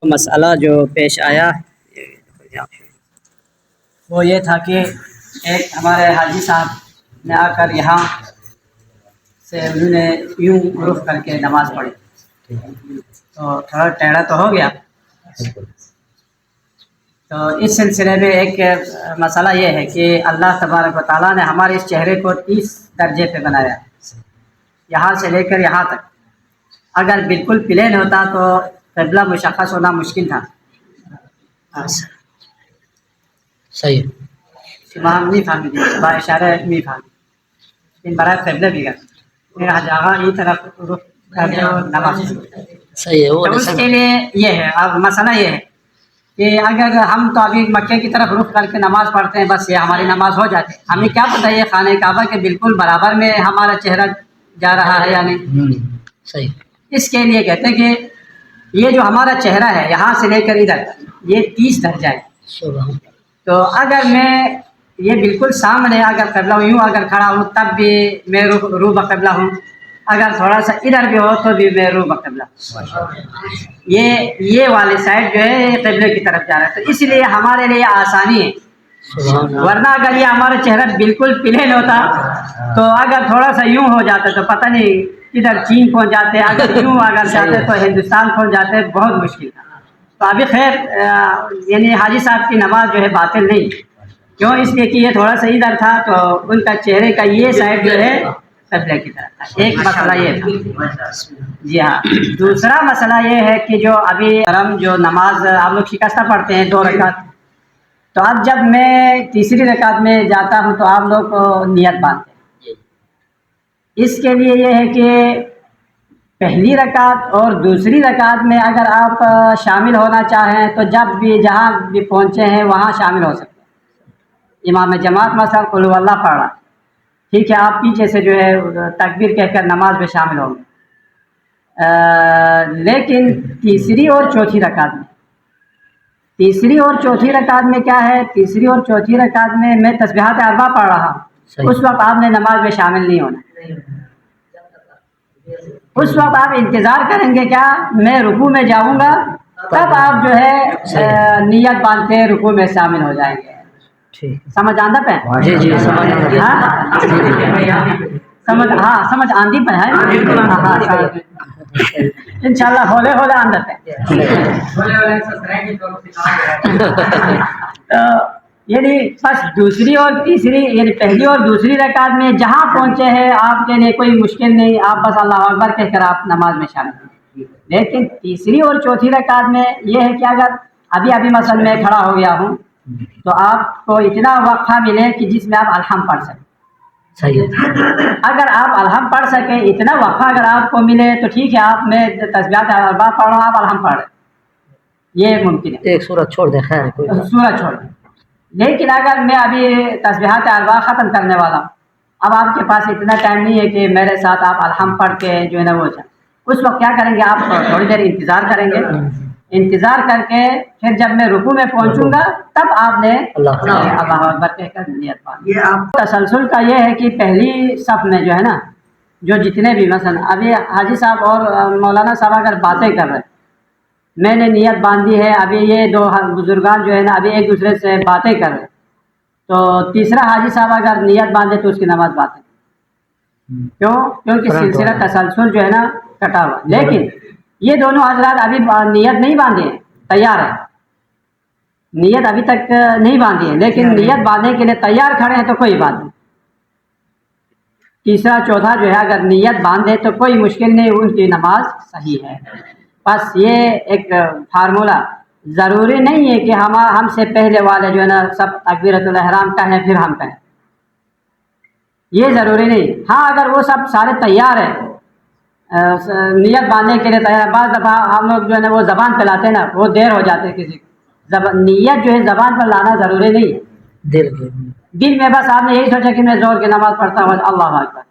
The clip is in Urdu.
مسئلہ جو پیش آیا وہ یہ تھا کہ ایک ہمارے حاجی صاحب نے آ کر یہاں سے انہوں نے یوں رخ کر کے نماز پڑھی تو تھوڑا ٹیڑھا تو ہو گیا۔ تو اس سلسلے میں ایک مسئلہ یہ ہے کہ اللہ تبارک و تعالیٰ نے ہمارے اس چہرے کو 30 درجے پہ بنایا، یہاں سے لے کر یہاں تک۔ اگر بالکل پلین ہوتا تو قبلہ مشخص ہونا مشکل تھا۔ صحیح امام نہیں فهمی دي با اشاره می فهم این برای قبله میگن میرا حج آقا این طرف رخ کرده و نماز صحیح ہے وہ تو اس کے لیے یہ ہے۔ اب مسئلہ یہ ہے کہ اگر ہم تو ابھی مکے کی طرف رخ کر کے نماز پڑھتے ہیں، بس یہ ہماری نماز ہو جاتی ہے، ہمیں کیا پتہ یہ خانہ کعبہ کے بالکل برابر میں ہمارا چہرہ جا رہا ہے یا نہیں۔ صحیح اس کے لیے کہتے ہیں کہ یہ جو ہمارا چہرہ ہے یہاں سے لے کر ادھر یہ 30 درجہ ہے۔ سبحان تو اگر میں یہ بالکل سامنے اگر قبلہ ہوں، یوں اگر کھڑا ہوں تب بھی میں رو بقبلہ ہوں، اگر تھوڑا سا ادھر بھی ہو تو بھی میں رو بقبلہ۔ یہ والی سائڈ جو ہے یہ قبلے کی طرف جا رہا ہے، تو اس لیے ہمارے لیے آسانی ہے۔ ورنہ اگر یہ ہمارا چہرہ بالکل پلین ہوتا تو اگر تھوڑا سا یوں ہو جاتا تو پتہ نہیں کدھر چین پہنچ جاتے، اگر یوں اگر جاتے تو ہندوستان پہنچ جاتے، بہت مشکل تھا۔ تو ابھی خیر یعنی حاجی صاحب کی نماز جو ہے باطل نہیں، کیوں؟ اس لیے کہ یہ تھوڑا سا ادھر تھا تو ان کا چہرے کا یہ سائڈ جو ہے قبلے کی طرف تھا۔ ایک مسئلہ یہ تھا۔ جی ہاں، دوسرا مسئلہ یہ ہے کہ جو ابھی ہم جو نماز آپ لوگ شکستہ پڑھتے ہیں 2 رکعت، تو اب جب میں تیسری رکعت میں جاتا ہوں تو آپ لوگ نیت باندھتے ہیں۔ اس کے لیے یہ ہے کہ پہلی رکعت اور دوسری رکعت میں اگر آپ شامل ہونا چاہیں تو جب بھی جہاں بھی پہنچے ہیں وہاں شامل ہو سکتے ہیں۔ امام جماعت مثلا قل هو اللہ پڑھ رہا، ٹھیک ہے، آپ پیچھے سے جو ہے تکبیر کہہ کر نماز میں شامل ہوں گے۔ لیکن تیسری اور چوتھی رکعت میں، تیسری اور چوتھی رکعت میں کیا ہے؟ تیسری اور چوتھی رکعت میں میں تسبیحات اربع پڑھ رہا ہوں، اس وقت آپ نے نماز میں شامل نہیں ہونا۔ اس وقت آپ انتظار کریں گے، کیا میں رکوع میں جاؤں گا تب آپ جو ہے نیت باندھ کے رکوع میں شامل ہو جائیں گے۔ سمجھ آندہ پہ؟ جی جی سمجھ آندھی پہ ہے انشاءاللہ، ہولے ہولے آندہ پہ۔ یعنی بس دوسری اور تیسری یعنی پہلی اور دوسری رکعت میں جہاں پہنچے ہیں آپ کے لیے کوئی مشکل نہیں، آپ بس اللہ اکبر کہہ کر آپ نماز میں شامل ہیں۔ لیکن تیسری اور چوتھی رکعت میں یہ ہے کہ اگر ابھی مثلا میں کھڑا ہو گیا ہوں تو آپ کو اتنا وقفہ ملے کہ جس میں آپ الحم پڑھ سکیں۔ اگر آپ الحم پڑھ سکیں، اتنا وقفہ اگر آپ کو ملے تو ٹھیک ہے، آپ میں تسبیحات اربع پڑھ رہا ہوں، آپ الحم پڑھ رہے، یہ ممکن ہے، ایک سورت چھوڑ دیں، خیر کوئی سورج چھوڑ دیں۔ لیکن اگر میں ابھی تسبیحات اربع ختم کرنے والا ہوں، اب آپ کے پاس اتنا ٹائم نہیں ہے کہ میرے ساتھ آپ الحم پڑھ کے جو ہے نا وہ جائیں، اس وقت کیا کریں گے؟ آپ تھوڑی دیر انتظار کریں گے، انتظار کر کے پھر جب میں رکوع میں پہنچوں گا تب آپ نے اللہ اکبر کہہ کر نیت باندھی۔ یہ آپ تسلسل کا یہ ہے کہ پہلی صف میں جو ہے نا، جو جتنے بھی مثلا ابھی حاجی صاحب اور مولانا صاحب اگر باتیں کر رہے ہیں، میں نے نیت باندھی ہے، ابھی یہ 2 بزرگان جو ہے نا ابھی ایک دوسرے سے باتیں کر رہے ہیں، تو تیسرا حاجی صاحب اگر نیت باندھے تو اس کی نماز باطل۔ کیوں؟ کیونکہ سلسلہ تسلسل جو ہے نا کٹا ہوا۔ لیکن یہ دونوں حضرات ابھی نیت نہیں باندھے ہیں، تیار ہے، نیت ابھی تک نہیں باندھی ہے، لیکن نیت باندھنے کے لیے تیار کھڑے ہیں تو کوئی بات نہیں۔ تیسرا چوتھا جو ہے اگر نیت باندھے تو کوئی مشکل نہیں، ان کی نماز صحیح ہے۔ بس یہ ایک فارمولہ، ضروری نہیں ہے کہ ہم سے پہلے والے جو ہے نا سب تکبیرۃ الاحرام کہیں پھر ہم کہیں، یہ ضروری نہیں۔ ہاں اگر وہ سب سارے تیار ہیں نیت باندھنے کے لیے تیار، بعض دفعہ ہم لوگ جو ہے نا وہ زبان پہ لاتے ہیں نا، وہ دیر ہو جاتے ہیں کسی کو، نیت جو ہے زبان پر لانا ضروری نہیں ہے، دل میں بس آپ نے یہی سوچا کہ میں ظہر کی نماز پڑھتا ہوں اللہ اکبر۔